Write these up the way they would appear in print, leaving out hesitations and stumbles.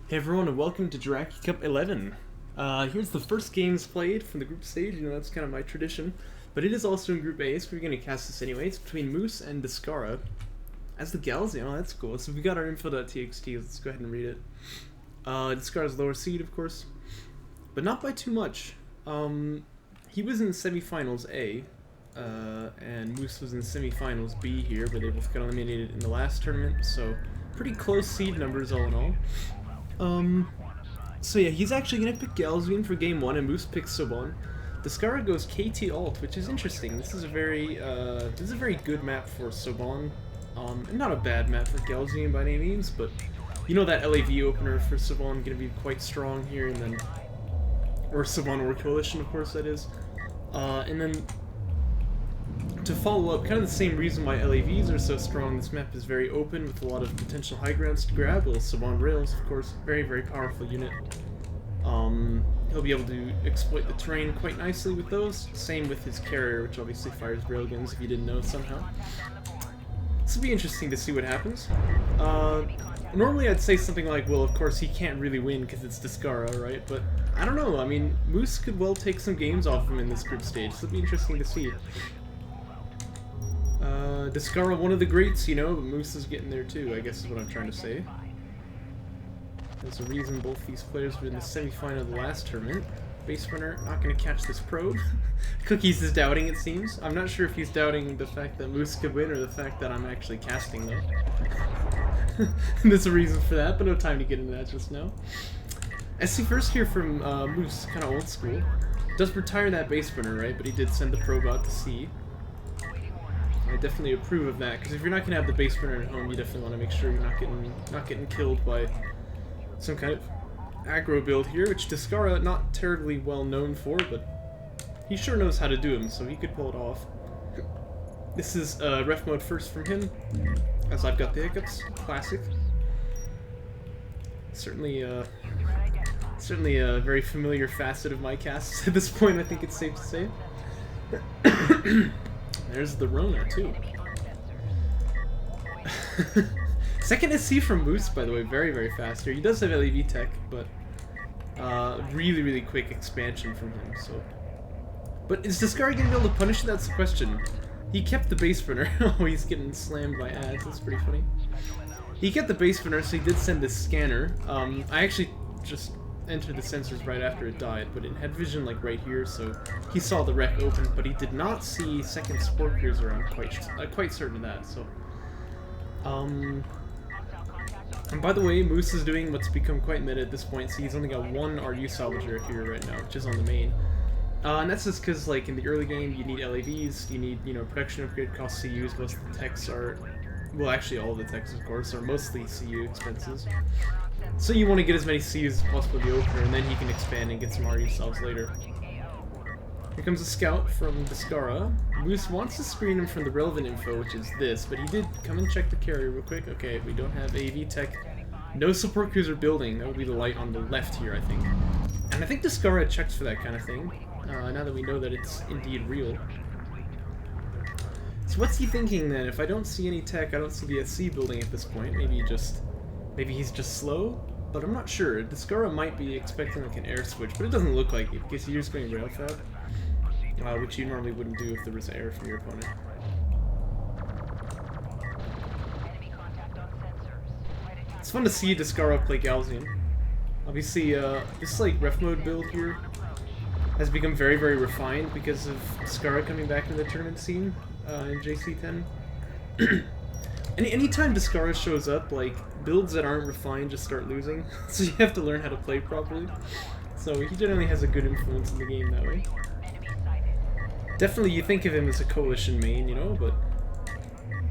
Hey everyone, and welcome to Jaraci Cup 11. Here's the first games played from the group stage. You know, that's kind of my tradition. But it is also in Group A, so we're going to cast this anyway. It's between Moose and Descara. As the Galzian, oh that's cool. So we got our info.txt, let's go ahead and read it. Descara's lower seed, of course. But not by too much. He was in semifinals A, and Moose was in semifinals B here, but they both got eliminated in the last tournament, so pretty close seed numbers all in all. So yeah, he's actually gonna pick Galzian for game 1, and Moose picks Sobon. Descara goes KT alt, which is interesting. This is a very good map for Sobon. Not a bad map for Galzian by any means, but you know that LAV opener for Sobon gonna be quite strong here, and then or Sobon or Coalition, of course that is. And then to follow up, kind of the same reason why LAVs are so strong, this map is very open with a lot of potential high grounds to grab. Well, Sobon Rails, of course, very, very powerful unit. He'll be able to exploit the terrain quite nicely with those. Same with his carrier, which obviously fires railguns if you didn't know somehow. This will be interesting to see what happens. Normally I'd say something like, well, of course he can't really win because it's Descara, right? But I don't know, I mean, Moose could well take some games off him in this group stage, so it'll be interesting to see. Descara, one of the greats, you know, but Moose is getting there too, I guess is what I'm trying to say. There's a reason both these players were in the semi-final of the last tournament. Base runner, not going to catch this probe. Cookies is doubting, it seems. I'm not sure if he's doubting the fact that Moose could win or the fact that I'm actually casting though. There's a reason for that, but no time to get into that just now. SC first here from Moose, kind of old school. Does retire that base runner, right? But he did send the probe out to C. I definitely approve of that, because if you're not going to have the base runner at home, you definitely want to make sure you're not getting killed by some kind of aggro build here, which Descara not terribly well known for, but he sure knows how to do them, so he could pull it off. This is ref mode first from him, as I've got the hiccups. Classic. Certainly a very familiar facet of my casts at this point, I think it's safe to say. There's the Rona, too. Second SC from Moose, by the way, very, very fast here. He does have LEV tech, but really, really quick expansion from him, so... But is Descara going to be able to punish it? That's the question. He kept the base runner. Oh, he's getting slammed by ads. That's pretty funny. He kept the base runner, so he did send this scanner. I actually just entered the sensors right after it died, but it had vision like right here, so he saw the wreck open, but he did not see second support cruiser. I'm quite certain of that. So, and by the way, Moose is doing what's become quite meta at this point. So he's only got one RU salvager here right now, which is on the main. And that's just because, like, in the early game, you need LAVs, you need, you know, production upgrade cost CUs. Most of the techs are, well, actually all of the techs, of course, are mostly CU expenses. So you want to get as many CUs as possible in the opener, and then he can expand and get some RU salves later. Here comes a scout from Descara. Moose wants to screen him from the relevant info, which is this, but he did come and check the carrier real quick. Okay, we don't have AV tech. No support cruiser building. That would be the light on the left here, I think. And I think Descara checks for that kind of thing, now that we know that it's indeed real. So what's he thinking then? If I don't see any tech, I don't see the SC building at this point. Maybe he's just slow? But I'm not sure. Descara might be expecting like an air switch, but it doesn't look like it, because you're just going rail fab. Which you normally wouldn't do if there was air from your opponent. It's fun to see Descara play Galzian. Obviously, this like ref mode build here has become very, very refined because of Descara coming back into the tournament scene in JC10. Anytime Descara shows up, like, builds that aren't refined just start losing, so you have to learn how to play properly. So he generally has a good influence in the game that way. Definitely you think of him as a Coalition main, you know, but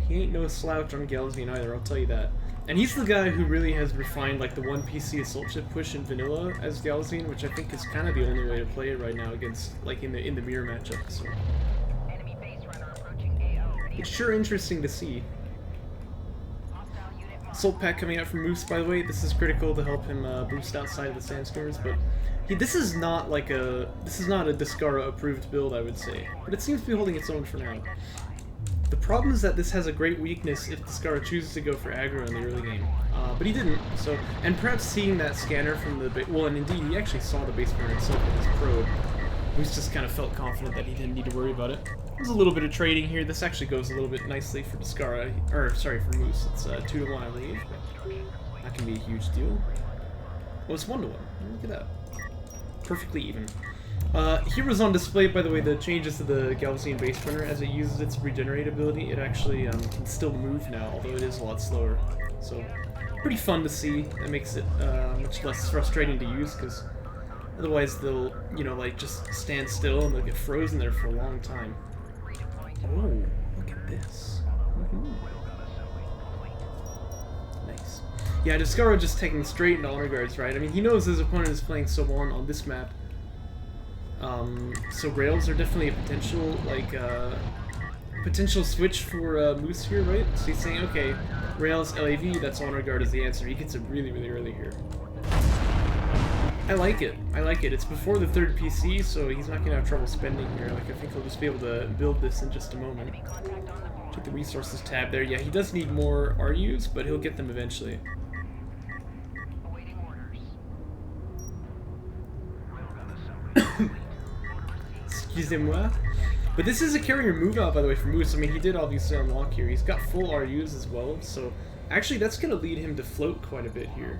he ain't no slouch on Galzian either, I'll tell you that. And he's the guy who really has refined like the one PC assault ship push in vanilla as Galzian, which I think is kind of the only way to play it right now against, like, in the mirror matchup. So it's sure interesting to see. Assault pack coming out from Moose, by the way. This is critical to help him boost outside of the Sandstormers, but this is not a Descara approved build, I would say, but it seems to be holding its own for now. The problem is that this has a great weakness if Descara chooses to go for aggro in the early game. But he didn't, so... And perhaps seeing that scanner from the... Well, and indeed, he actually saw the base burner itself with his probe. He's just kind of felt confident that he didn't need to worry about it. There's a little bit of trading here. This actually goes a little bit nicely for Descara. Or, sorry, for Moose. It's 2-1, I believe. That can be a huge deal. Well, it's 1-1. Look at that. Perfectly even. Here was on display, by the way, the changes to the Galvasian base runner. As it uses its regenerate ability, it actually can still move now, although it is a lot slower. So, pretty fun to see. That makes it much less frustrating to use, because otherwise they'll, you know, like, just stand still and they'll get frozen there for a long time. Oh, look at this. Nice. Yeah, Descara just taking straight into honor guards, right? I mean, he knows his opponent is playing Soban on this map. So rails are definitely a potential, like, potential switch for Moose here, right? So he's saying, okay, rails, LAV, that's honor guard is the answer. He gets it really, really early here. I like it. I like it. It's before the third PC, so he's not gonna have trouble spending here. Like, I think he'll just be able to build this in just a moment. Check the resources tab there. Yeah, he does need more RUs, but he'll get them eventually. Excusez-moi. But this is a carrier move out, by the way, for Moose. I mean, he did obviously unlock here. He's got full RUs as well, so actually that's going to lead him to float quite a bit here.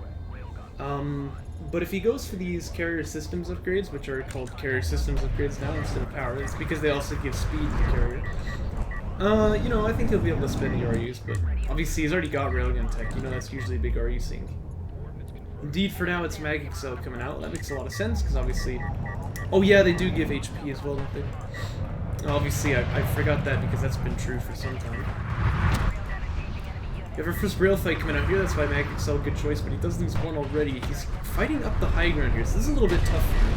But if he goes for these carrier systems upgrades, which are called carrier systems upgrades now instead of power, it's because they also give speed to the carrier. You know, I think he'll be able to spend the RUs, but obviously he's already got railgun tech. You know, that's usually a big RU sink. Indeed, for now, it's Mag Excel coming out. That makes a lot of sense, because obviously... Oh yeah, they do give HP as well, don't they? Obviously, I forgot that because that's been true for some time. You have our first rail fight coming out here, that's why Mag Excel, good choice, but he does lose one already. He's fighting up the high ground here, so this is a little bit tough for him.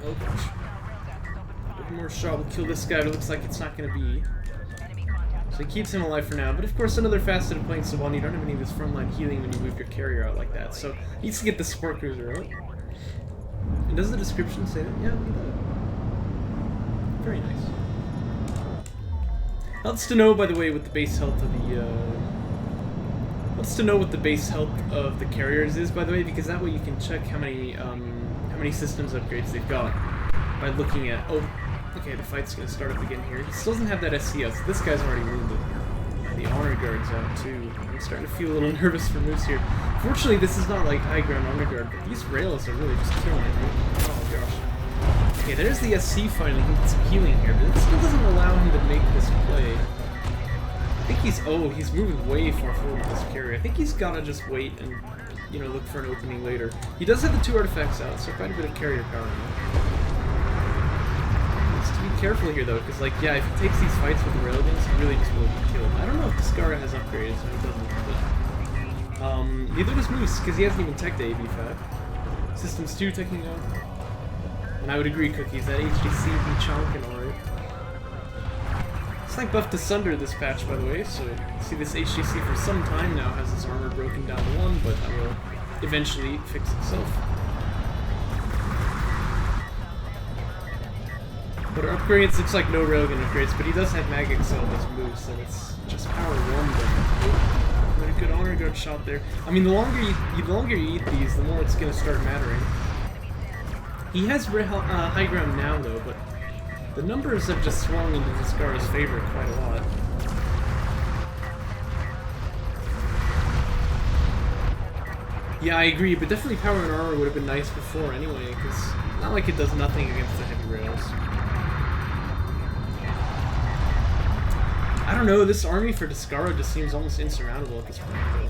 Oh gosh. One more shot will kill this guy, but it looks like it's not going to be. So he keeps him alive for now, but of course another facet of playing Soban, you don't have any of this frontline healing when you move your carrier out like that, so he needs to get the support cruiser out. And does the description say that? Yeah, look at that. Very nice. Helps to know, by the way, what the base health of the, the carriers is, by the way, because that way you can check how many systems upgrades they've got by looking at, oh, okay, the fight's gonna start up again here. He still doesn't have that SCS. So this guy's already wounded. The honor guard's out too. I'm starting to feel a little nervous for Moose here. Fortunately, this is not like high ground honor guard, but these rails are really just killing him. Oh gosh. Okay, there's the SC finally. He gets some healing here, but it still doesn't allow him to make this play. I think he's moving way far forward with this carrier. I think he's gotta just wait and, you know, look for an opening later. He does have the 2 artifacts out, so quite a bit of carrier power now. Be careful here though, because like, yeah, if he takes these fights with the railguns, he really just will be killed. I don't know if Descara has upgrades, so he doesn't, but neither does Moose, because he hasn't even teched the AB5. Systems 2 teching out. And I would agree, Cookies, that HDC be chonking alright. It's like buffed to Sunder this patch, by the way, so you see this HDC for some time now has its armor broken down to 1, but it will eventually fix itself. But our upgrades, looks like no railgun upgrades, but he does have Mag Excel in his moves, so it's just power 1 then. Very good honor guard shot there. I mean, the longer you eat these, the more it's going to start mattering. He has high ground now, though, but the numbers have just swung into Descara's favor quite a lot. Yeah, I agree, but definitely power and armor would have been nice before anyway, because not like it does nothing against the heavy rails. I don't know, this army for Descara just seems almost insurmountable at this point, though.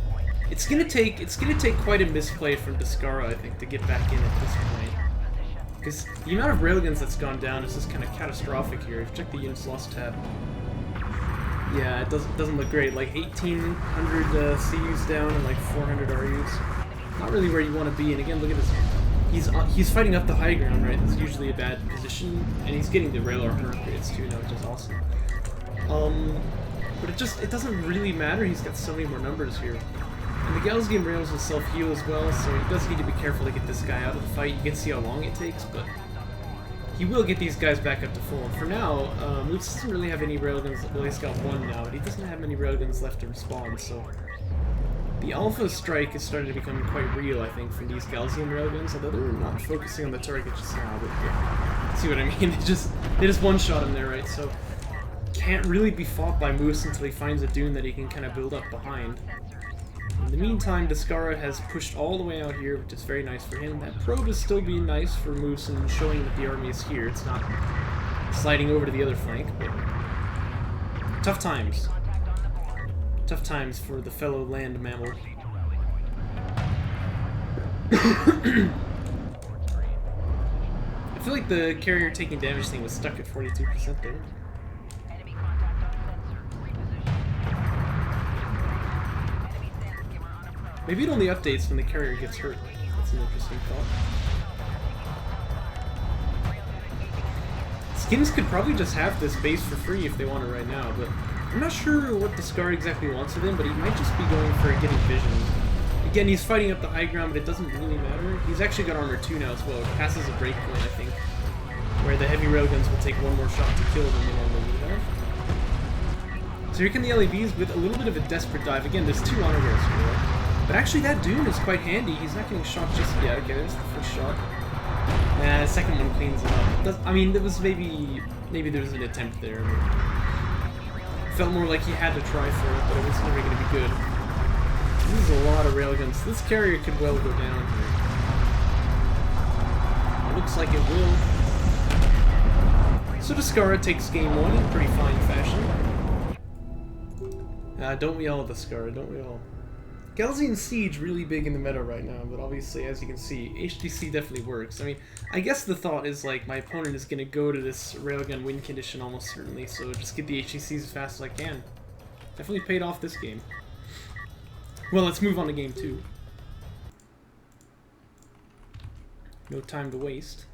It's gonna take quite a misplay from Descara, I think, to get back in at this point. Because the amount of railguns that's gone down is just kind of catastrophic here. If you check the units lost tab. Yeah, it doesn't look great. Like 1,800 CUs down and like 400 RUs. Not really where you want to be. And again, look at this. He's fighting up the high ground, right? That's usually a bad position, and he's getting the rail armor upgrades too now, which is awesome. But it doesn't really matter. He's got so many more numbers here. And the Gals game rails will self-heal as well, so he does need to be careful to get this guy out of the fight. You can see how long it takes, but he will get these guys back up to full. And for now, Moose doesn't really have any railguns. Well, he's got one now, but he doesn't have many railguns left to respawn, so... The Alpha Strike is starting to become quite real, I think, from these Galzian railguns, although they're not focusing on the target just now, but yeah. See what I mean? They just one-shot him there, right? So, can't really be fought by Moose until he finds a dune that he can kind of build up behind. In the meantime, Descara has pushed all the way out here, which is very nice for him. That probe is still being nice for Moose and showing that the army is here. It's not sliding over to the other flank, but tough times. Tough times for the fellow land mammal. I feel like the carrier taking damage thing was stuck at 42% there. Maybe it only updates when the carrier gets hurt. That's an interesting thought. Skims could probably just have this base for free if they want it right now, but I'm not sure what Descara exactly wants with him, but he might just be going for a getting vision. Again, he's fighting up the high ground, but it doesn't really matter. He's actually got armor 2 now as well. It passes a breakpoint, I think, where the heavy railguns will take one more shot to kill than they normally would have. So here come the LAVs with a little bit of a desperate dive. Again, there's 2 honor rolls here. But actually that dune is quite handy. He's not getting shot just yet. Okay, there's the first shot. Nah, the second one cleans it up. I mean, there was maybe there was an attempt there. Felt more like he had to try for it, but it was never going to be good. This is a lot of railguns. This carrier could well go down here. It looks like it will. So Descara takes game 1 in pretty fine fashion. Don't we all, Descara, don't we all? Galzian Siege really big in the meta right now, but obviously, as you can see, HTC definitely works. I mean, I guess the thought is, like, my opponent is going to go to this railgun win condition almost certainly, so just get the HTCs as fast as I can. Definitely paid off this game. Well, let's move on to game 2. No time to waste.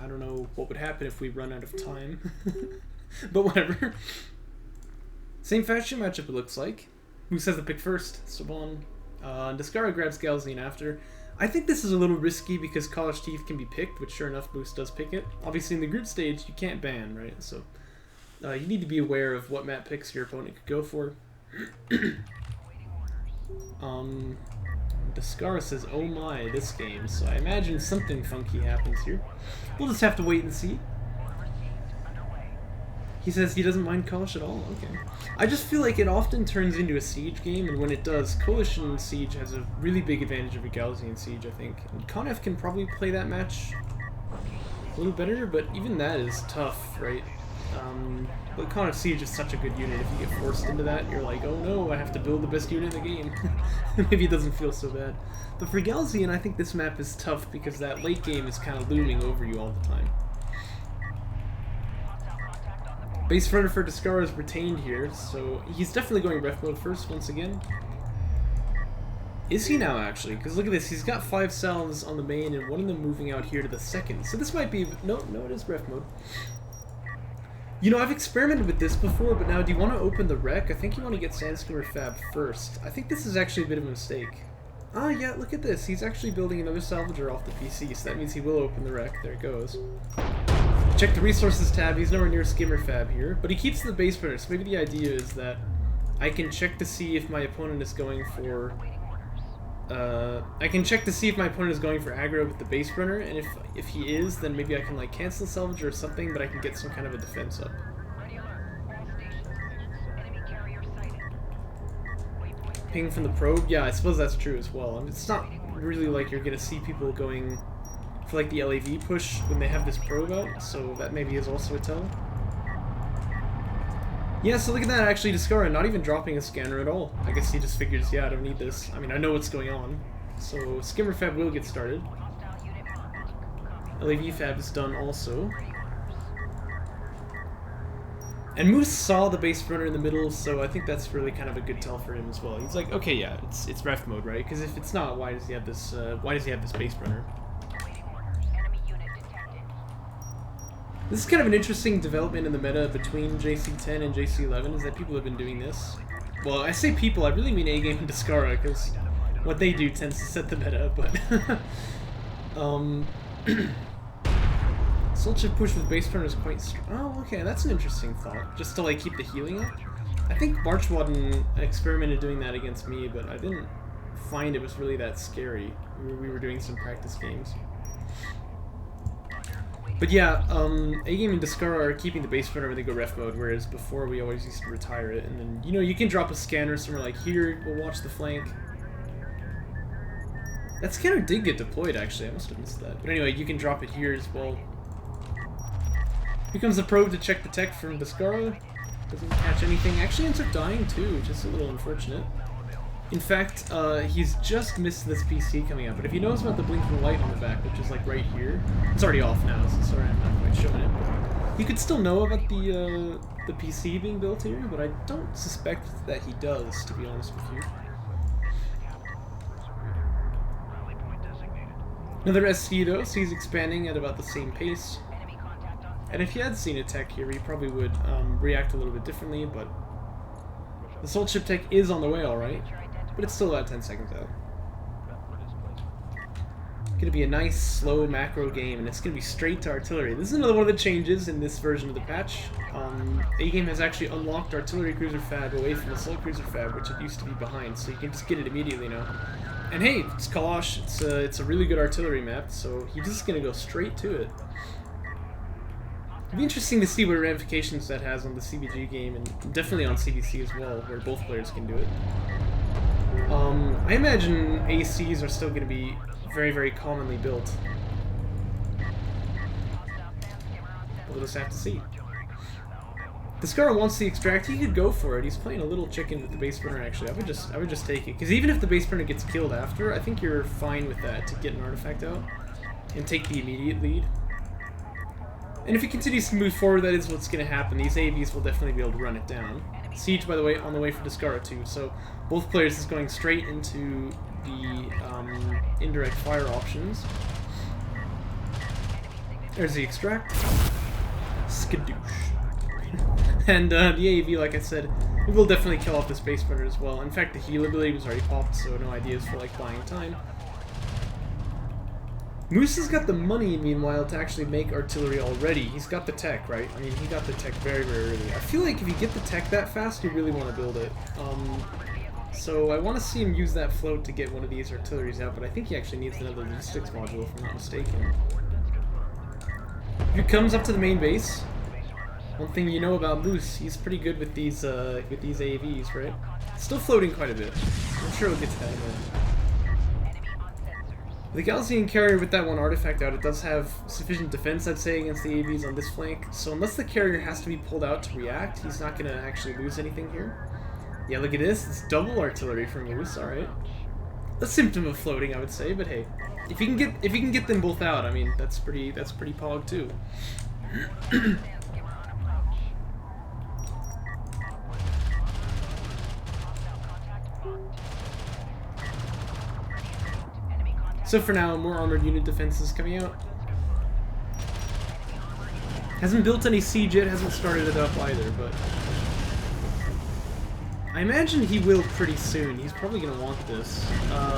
I don't know what would happen if we run out of time, but whatever. Same faction matchup it looks like. Who says the pick first? Sobon. Descara grabs Galzian after. I think this is a little risky because College Teeth can be picked, which sure enough Moose does pick it. Obviously in the group stage you can't ban, right? So you need to be aware of what map picks your opponent could go for. Descara says, oh my, this game. So I imagine something funky happens here. We'll just have to wait and see. He says he doesn't mind Kosh at all. Okay. I just feel like it often turns into a siege game, and when it does, Coalition Siege has a really big advantage over Galzian Siege, I think. And Conef can probably play that match a little better, but even that is tough, right? But Conef Siege is such a good unit. If you get forced into that, you're like, oh no, I have to build the best unit in the game. Maybe it doesn't feel so bad. But for Galzian, I think this map is tough because that late game is kind of looming over you all the time. Base runner for Descara is retained here, so he's definitely going ref mode first once again. Is he now, actually? Because look at this, he's got 5 salves on the main and one of them moving out here to the second. So this might be... No, it is ref mode. You know, I've experimented with this before, but now do you want to open the rec? I think you want to get Sandstormer Fab first. I think this is actually a bit of a mistake. Ah, yeah, look at this. He's actually building another salvager off the PC, so that means he will open the rec. There it goes. Check the resources tab. He's nowhere near Skimmer Fab here, but he keeps the base runner. So maybe the idea is that I can check to see if my opponent is going for. I can check to see if my opponent is going for aggro with the base runner, and if he is, then maybe I can like cancel salvage or something, but I can get some kind of a defense up. Ping from the probe. Yeah, I suppose that's true as well. I mean, it's not really like you're gonna see people going for like the LAV push when they have this probe out, so that maybe is also a tell. Yeah, so look at that, actually Descara not even dropping a scanner at all. I guess he just figures, yeah, I don't need this. I mean, I know what's going on. So Skimmer Fab will get started. LAV Fab is done also. And Moose saw the base runner in the middle, so I think that's really kind of a good tell for him as well. He's like, okay, yeah, it's ref mode, right? Because if it's not, why does he have this base runner? This is kind of an interesting development in the meta between JC10 and JC11, is that people have been doing this. Well, I say people, I really mean A-Game and Descara, because what they do tends to set the meta, but... Um, Soul Chip push with base burner is quite oh, okay, that's an interesting thought. Just to like keep the healing up. I think Marchwadden experimented doing that against me, but I didn't find it was really that scary. We were doing some practice games. But yeah, A-Game and Descara are keeping the base burner when they go ref mode, whereas before we always used to retire it. And then, you know, you can drop a scanner somewhere like here, we'll watch the flank. That scanner did get deployed, actually. I must have missed that. But anyway, you can drop it here as well. Here comes the probe to check the tech from Descara. Doesn't catch anything. Actually ends up dying too, which is a little unfortunate. In fact, he's just missed this PC coming up. But if he knows about the blinking light on the back, which is like right here, it's already off now, so sorry I'm not quite showing it. You could still know about the PC being built here, but I don't suspect that he does, to be honest with you. Another SC though, so he's expanding at about the same pace. And if he had seen a tech here, he probably would react a little bit differently, but the Soul Chip tech is on the way alright, but it's still about 10 seconds out. It's gonna be a nice, slow macro game, and it's gonna be straight to artillery. This is another one of the changes in this version of the patch. A-Game has actually unlocked artillery cruiser fab away from assault cruiser fab, which it used to be behind, so you can just get it immediately now. And hey, it's Kalash, it's a really good artillery map, so he's just gonna go straight to it. It'd be interesting to see what ramifications that has on the CBG game, and definitely on CBC as well, where both players can do it. I imagine ACs are still going to be very, very commonly built. We'll just have to see. Descara wants the extract. He could go for it. He's playing a little chicken with the base burner. Actually, I would just take it, because even if the base burner gets killed after, I think you're fine with that to get an artifact out and take the immediate lead. And if he continues to move forward, that is what's going to happen. These AVs will definitely be able to run it down. Siege, by the way, on the way for Descara too. So both players is going straight into the indirect fire options. There's the extract. Skadoosh. And the AAV, like I said, it will definitely kill off this base burner as well. In fact, the heal ability was already popped, so no ideas for like buying time. Moose has got the money, meanwhile, to actually make artillery already. He's got the tech, right? I mean, he got the tech very, very early. I feel like if you get the tech that fast, you really want to build it. So I want to see him use that float to get one of these artilleries out, but I think he actually needs another logistics module, if I'm not mistaken. If he comes up to the main base, one thing you know about Moose, he's pretty good with these AAVs, right? Still floating quite a bit. I'm sure we'll get to that in a minute. The Galcian carrier with that one artifact out, it does have sufficient defense, I'd say, against the AVs on this flank. So unless the carrier has to be pulled out to react, he's not going to actually lose anything here. Yeah, look at this. It's double artillery from Moose. All right, a symptom of floating, I would say. But hey, if you can get them both out, I mean, that's pretty pog too. So for now, more armored unit defenses coming out. Hasn't built any siege yet, hasn't started it up either, but I imagine he will pretty soon. He's probably going to want this.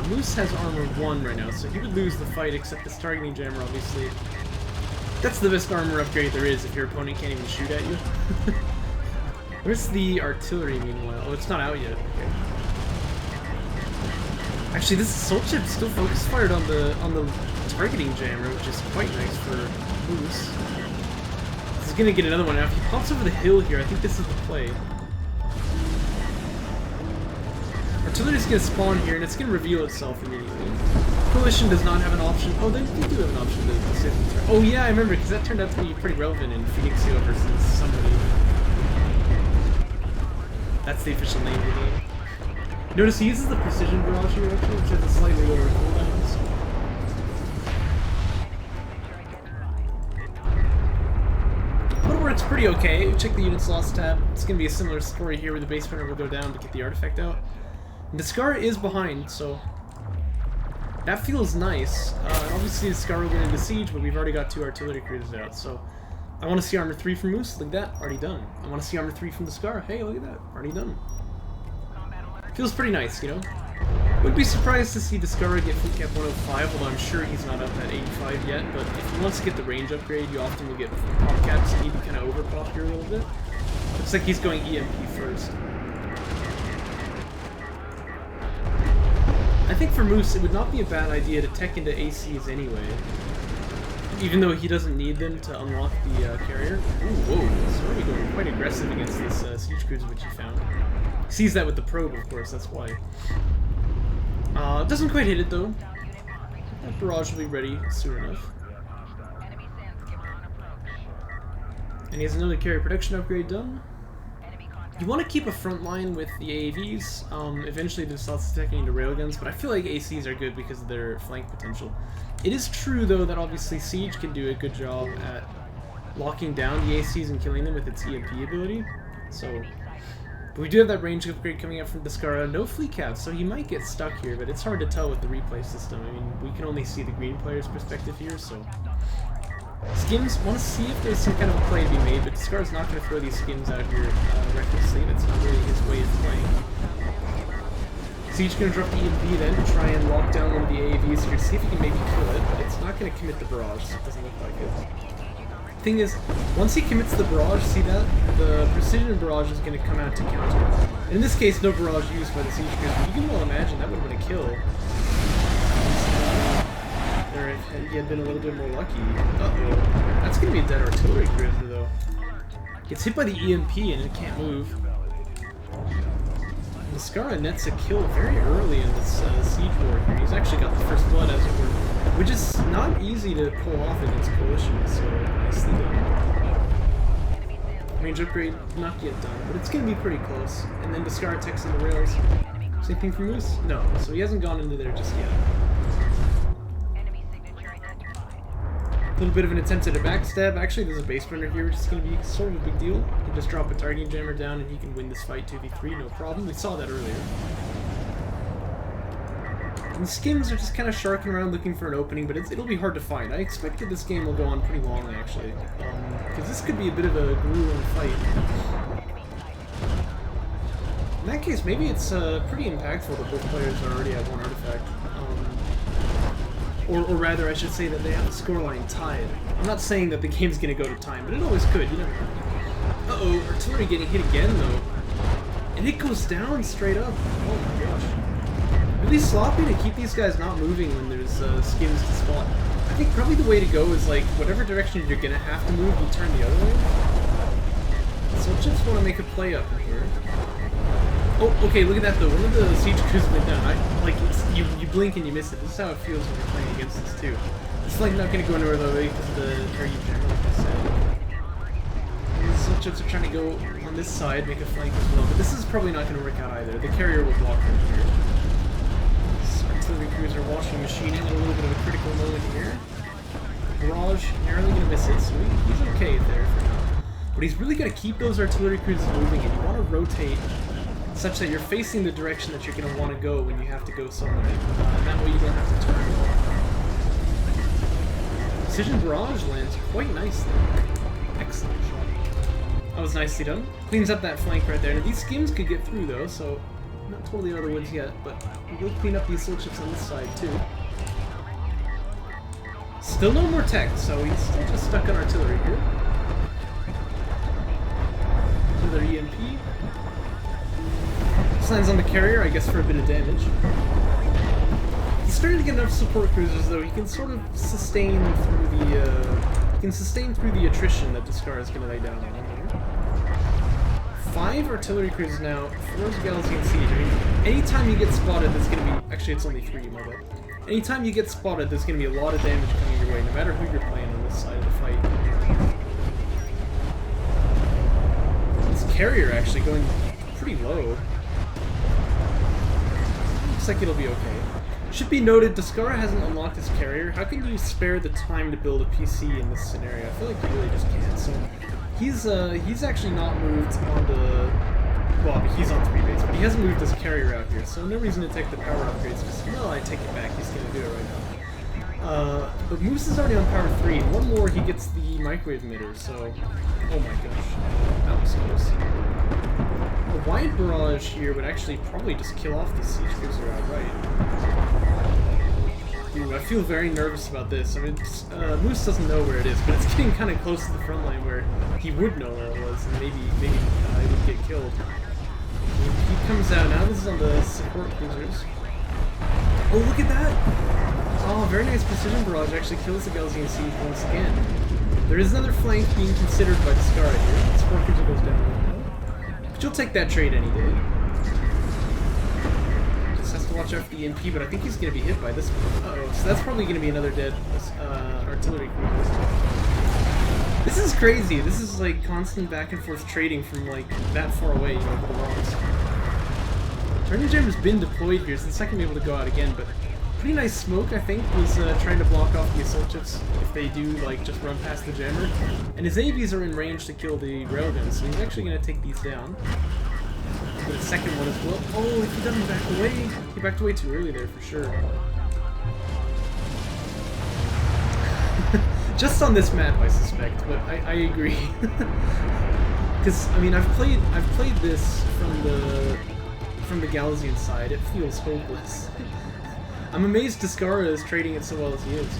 Moose has armor 1 right now, so he would lose the fight, except this targeting jammer, obviously. That's the best armor upgrade there is if your opponent can't even shoot at you. Where's the artillery, meanwhile? Oh, it's not out yet. Okay. Actually, this Soul Chip still focus fired on the targeting jammer, which is quite nice for Moose. He's gonna get another one now. If he pops over the hill here, I think this is the play. Artillery's gonna spawn here, and it's gonna reveal itself immediately. Coalition does not have an option. Oh, they do have an option to sit and turn. Oh yeah, I remember, because that turned out to be pretty relevant in Phoenixio versus somebody. That's the official name of the game. Notice he uses the precision barrage here, actually, which has a slightly lower cooldowns. But it works pretty okay. Check the units lost tab. It's going to be a similar story here where the base runner will go down to get the artifact out. And Descara is behind, so that feels nice. Obviously, Descara will get into siege, but we've already got 2 artillery cruisers out, so I want to see armor 3 from Moose. Look at that, already done. I want to see armor 3 from Descara. Hey, look at that, already done. Feels pretty nice, you know? Would be surprised to see Descara get fleet cap 105, although I'm sure he's not up at 85 yet, but if he wants to get the range upgrade, you often will get pop caps, so you need to kind of overpop here a little bit. Looks like he's going EMP first. I think for Moose, it would not be a bad idea to tech into ACs anyway, even though he doesn't need them to unlock the carrier. Ooh, whoa, he's already going quite aggressive against this siege cruiser which he found. He sees that with the probe, of course, that's why. Doesn't quite hit it though. That barrage will be ready soon enough. And he has another carrier production upgrade done. You want to keep a front line with the AAVs. Eventually there's lots of teching into railguns, but I feel like ACs are good because of their flank potential. It is true though that obviously Siege can do a good job at locking down the ACs and killing them with its EMP ability. So, but we do have that range upgrade coming up from Descara. No fleet caps, so he might get stuck here, but it's hard to tell with the replay system. I mean, we can only see the green player's perspective here, so... Skims want to see if there's some kind of a play to be made, but Descara's not going to throw these skims out here recklessly. That's not really his way of playing. Siege going to drop the EMP then to try and lock down one of the AAVs here to see if he can maybe kill it, but it's not going to commit the barrage, so it doesn't look like it. Thing is, once he commits the barrage, see that? The precision barrage is going to come out to counter. In this case, no barrage used by the Siege cruiser, but you can well imagine that would have been a kill. Or if he had been a little bit more lucky. Uh-oh. That's going to be a dead artillery cruiser, though. Gets hit by the EMP and it can't move. Descara nets a kill very early in this siege war here. He's actually got the first blood, as it were, which is not easy to pull off against Coalition, so nicely done. Range upgrade, not yet done, but it's going to be pretty close. And then Descara techs into rails. Same thing for Moose? No, so he hasn't gone into there just yet. A little bit of an attempt at a backstab. Actually, there's a base burner here, which is going to be sort of a big deal. You can just drop a targeting jammer down and you can win this fight 2v3, no problem. We saw that earlier. And the skims are just kind of sharking around looking for an opening, but it'll be hard to find. I expect that this game will go on pretty long, actually. Because this could be a bit of a grueling fight. In that case, maybe it's pretty impactful that both players are already at one artifact. Or rather, I should say that they have the scoreline tied. I'm not saying that the game's gonna go to time, but it always could, you never know. Uh-oh, artillery getting hit again, though. And it goes down straight up. Oh my gosh. Really sloppy to keep these guys not moving when there's skims to spot. I think probably the way to go is, like, whatever direction you're gonna have to move, you turn the other way. So just want to make a play up in here. Oh, okay, look at that though. One of the siege cruisers went down. You blink and you miss it. This is how it feels when you're playing against this too. It's like not going to go anywhere though because of the area jammer, like I said. These switch-ups are trying to go on this side, make a flank as well, but this is probably not going to work out either. The carrier will block them here. This artillery cruiser washing machining in a little bit of a critical moment here. Barrage narrowly going to miss it, so he's okay there for now. But he's really got to keep those artillery cruisers moving, and you want to rotate such that you're facing the direction that you're going to want to go when you have to go somewhere. And that way you don't have to turn. Precision barrage lands quite nicely. Excellent shot. That was nicely done. Cleans up that flank right there. Now, these skims could get through though, so not totally out of the woods yet, but we will clean up these switch ships on this side too. Still no more tech, so he's still just stuck on artillery here. Another EMP. Lands on the carrier, I guess, for a bit of damage. He's starting to get enough support cruisers, though. He can sort of sustain through the attrition that Descara is going to lay down on him. 5 artillery cruisers now. 4 galaxy and siege. I mean, anytime you get spotted, there's going to be. Actually, it's only 3. My bad. Anytime you get spotted, there's going to be a lot of damage coming your way, no matter who you're playing on this side of the fight. This carrier actually going pretty low. Looks like it'll be okay. Should be noted, Descara hasn't unlocked his carrier. How can you spare the time to build a PC in this scenario? I feel like you really just can't. So he's actually not moved on the. Well, he's on 3 base, but he hasn't moved his carrier out here. So no reason to take the power upgrades. Because well, I take it back. He's gonna do it right now. But Moose is already on power 3. And one more, he gets the microwave emitter. So, oh my gosh, that was close. Why light barrage here would actually probably just kill off the siege cruiser outright. Ooh, I feel very nervous about this. I mean, Moose doesn't know where it is, but it's getting kind of close to the front line where he would know where it was, and maybe he would get killed. He comes out now. This is on the support cruisers. Oh, look at that! Oh, very nice precision barrage actually kills the Galzian siege once again. There is another flank being considered by Descara here. The support cruiser goes down right now. But you'll take that trade any day. Just has to watch out for the EMP, but I think he's going to be hit by this one. Uh-oh, so that's probably going to be another dead artillery cruiser. This is crazy. This is like constant back and forth trading from like that far away, you know, over the walls. Turning Jammer's been deployed here, so it's not going to be able to go out again, but pretty nice smoke, I think, was trying to block off the assault ships if they do, like, just run past the jammer. And his AVs are in range to kill the railguns, so he's actually going to take these down. Get a second one as well. Oh, if he doesn't back away, he backed away too early there for sure. Just on this map, I suspect, but I agree. Because, I mean, I've played this from the Galzian side. It feels hopeless. I'm amazed Descara is trading it so well as he is.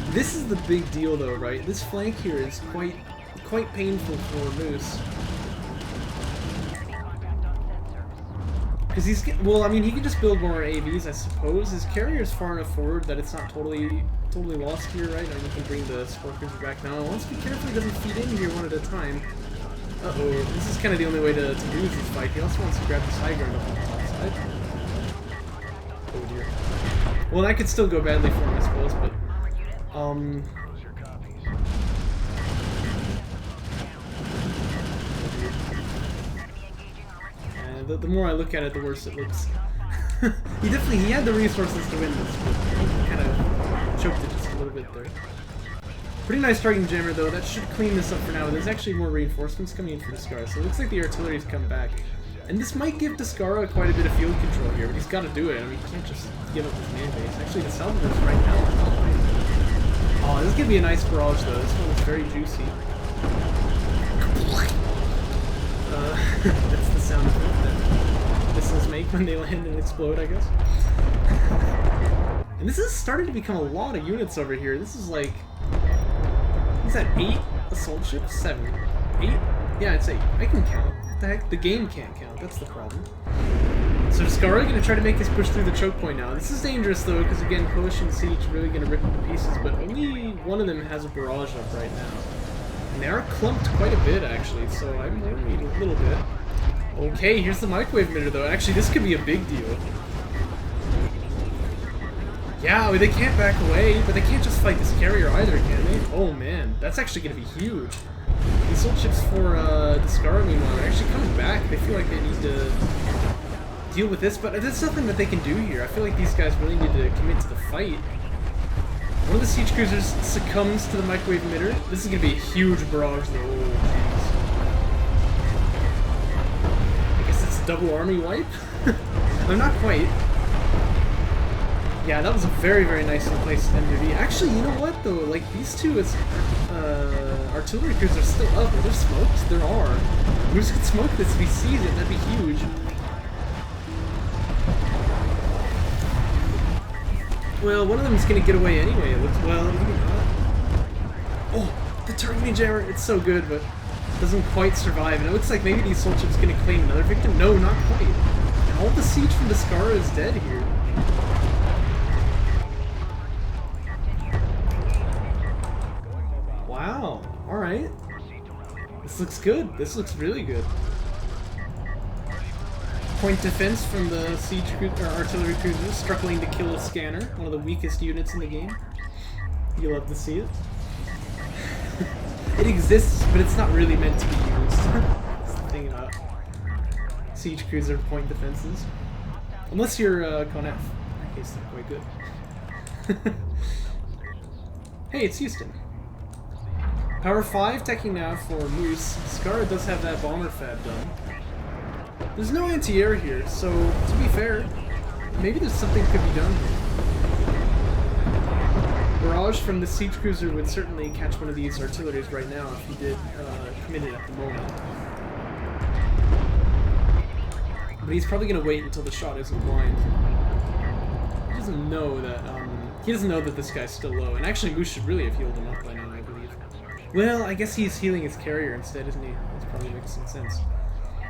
This is the big deal though, right? This flank here is quite painful for Moose. Because he's well, I mean, he can just build more AVs, I suppose. His carrier's far enough forward that it's not totally lost here, right? And we can bring the support cruiser back now. Let's be careful he doesn't feed in here one at a time. Uh-oh, this is kind of the only way to lose this fight. He also wants to grab this high ground up on the top side. Oh dear. Well, that could still go badly for him, I suppose, but the more I look at it, the worse it looks. he had the resources to win this, but he kind of choked it just a little bit there. Pretty nice striking jammer though. That should clean this up for now. There's actually more reinforcements coming in for Descara, so it looks like the artillery's come back. And this might give Descara quite a bit of field control here, but he's got to do it. I mean, he can't just give up his man base. Actually, the salvagers right now are not right. Oh, this is going to be a nice barrage, though. This one is very juicy. That's the sound that missiles make when they land and explode, I guess. And this has started to become a lot of units over here. This is like... Is that 8 assault ships? 7? 8? Yeah, it's 8. I can count. What the heck? The game can't count. That's the problem. So Descara going to try to make his push through the choke point now. This is dangerous though, because again, Coalition Siege really going to rip it to pieces, but only one of them has a barrage up right now. And they are clumped quite a bit actually, so I'm worried a little bit. Okay, here's the microwave emitter though. Actually, this could be a big deal. Yeah, well, they can't back away, but they can't just fight this carrier either, can they? Oh man, that's actually going to be huge. These assault ships for Descara, meanwhile, are actually coming back. They feel like they need to deal with this, but there's nothing that they can do here. I feel like these guys really need to commit to the fight. One of the siege cruisers succumbs to the microwave emitter. This is going to be a huge barrage, though. Oh, jeez. I guess it's a double army wipe? No, not quite. Yeah, that was a very, very nicely placed MUV. Actually, you know what, though? Like, these two artillery cruisers are still up. Are there smokes? There are. Moose could smoke this if he sees it. That'd be huge. Well, one of them is going to get away anyway. It looks, well, maybe not. Oh, the targeting jammer. It's so good, but doesn't quite survive. And it looks like maybe the assault ship's going to claim another victim. No, not quite. And all the siege from Descara is dead here. Wow. Alright. This looks good. This looks really good. Point defense from the siege artillery cruisers, struggling to kill a scanner, one of the weakest units in the game. You love to see it. It exists, but it's not really meant to be used. That's the thing about siege cruiser point defenses. Unless you're Conef. In that case, they're quite good. Hey, it's Houston. Power 5 teching now for Moose. Descara does have that bomber fab done. There's no anti-air here, so to be fair, maybe there's something that could be done here. Barrage from the siege cruiser would certainly catch one of these artilleries right now if he did commit it at the moment. But he's probably gonna wait until the shot isn't blind. He doesn't know that this guy's still low. And actually, Moose should really have healed him up by now, I believe. Well, I guess he's healing his carrier instead, isn't he? That probably makes some sense.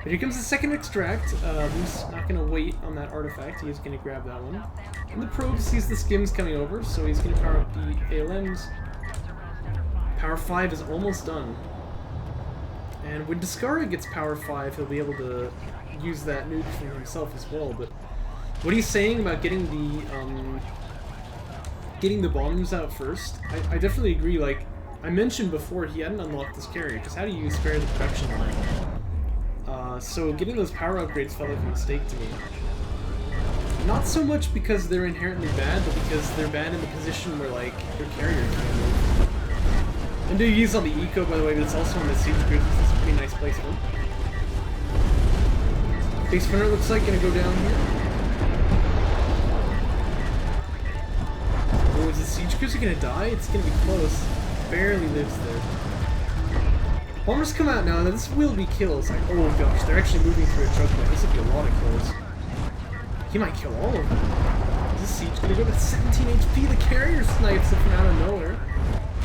But here comes the second extract. Moose not gonna wait on that artifact. He is gonna grab that one. And the probe sees the skims coming over, so he's gonna power up the ALMs. Power 5 is almost done. And when Descara gets power 5, he'll be able to use that nuke for himself as well. But what he's saying about getting the bombs out first, I definitely agree. Like I mentioned before, he hadn't unlocked this carrier, because how do you spare the production line? So getting those power upgrades felt like a mistake to me. Not so much because they're inherently bad, but because they're bad in the position where, like, your carrier can't move. And do use on the eco, by the way, but it's also on the siege cruisers. It's a pretty nice placement. Base sprinter looks like gonna go down here. Oh, is the siege cruiser gonna die? It's gonna be close. Barely lives there. Bombers come out now, and this will be kills. Like, oh gosh, they're actually moving through a choke point. This will be a lot of kills. He might kill all of them. Is this siege gonna go with 17 HP? The carrier snipes it from out of nowhere.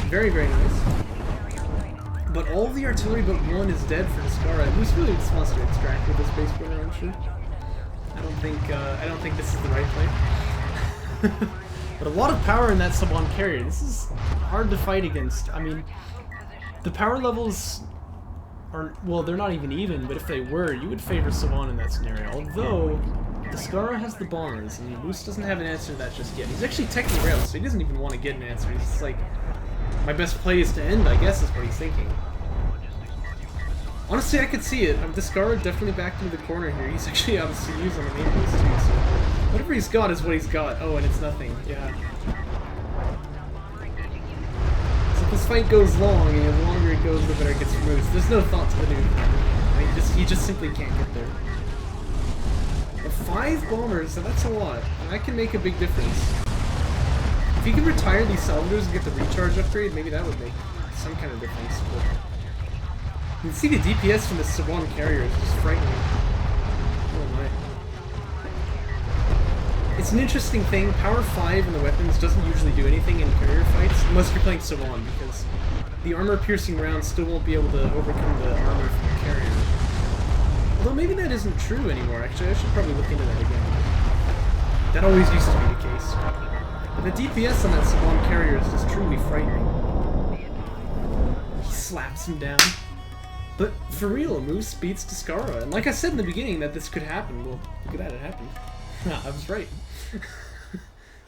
Very, very nice. But all the artillery but one is dead for Descara. Who's really just wants to extract with this base sprinter, I'm sure. I don't think this is the right play. But a lot of power in that sub-on carrier. This is hard to fight against. I mean, the power levels are, well, they're not even, but if they were, you would favor Sub-on in that scenario. Although, Descara has the bombers, and Moose doesn't have an answer to that just yet. He's actually teching rails, so he doesn't even want to get an answer. He's just like, my best play is to end, I guess, is what he's thinking. Honestly, I could see it. Descara definitely backed into the corner here. He's actually out of CUs on the main base, too, so whatever he's got is what he's got. Oh, and it's nothing. Yeah. So if this fight goes long, and the longer it goes, the better it gets for Moose. There's no thought to the nuke. I mean, he just simply can't get there. But 5 bombers, so that's a lot. And that can make a big difference. If he can retire these salvagers and get the recharge upgrade, maybe that would make some kind of difference. But you can see the DPS from this Sub-on carrier is just frightening. Oh my. It's an interesting thing. Power 5 in the weapons doesn't usually do anything in carrier fights, unless you're playing Sub-on, because the armor-piercing rounds still won't be able to overcome the armor from the carrier. Although maybe that isn't true anymore, actually. I should probably look into that again. That always used to be the case. But the DPS on that Sub-on carrier is just truly frightening. He slaps him down. But for real, Moose beats Descara. And like I said in the beginning that this could happen. Well, look at that, it happened. I was right.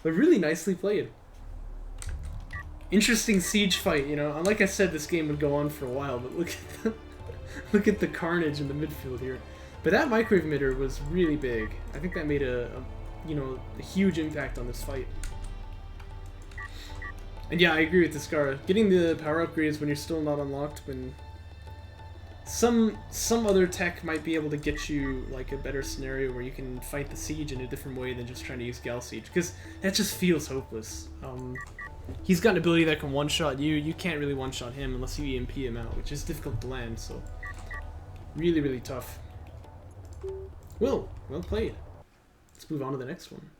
But really nicely played. Interesting siege fight, you know. Like I said, this game would go on for a while, but look at the carnage in the midfield here. But that microwave emitter was really big. I think that made a huge impact on this fight. And yeah, I agree with Descara. Getting the power upgrades when you're still not unlocked, when some other tech might be able to get you like a better scenario where you can fight the siege in a different way than just trying to use Gal Siege, because that just feels hopeless. He's got an ability that can one-shot you. You can't really one-shot him unless you EMP him out, which is difficult to land, so really, really tough. Well played. Let's move on to the next one.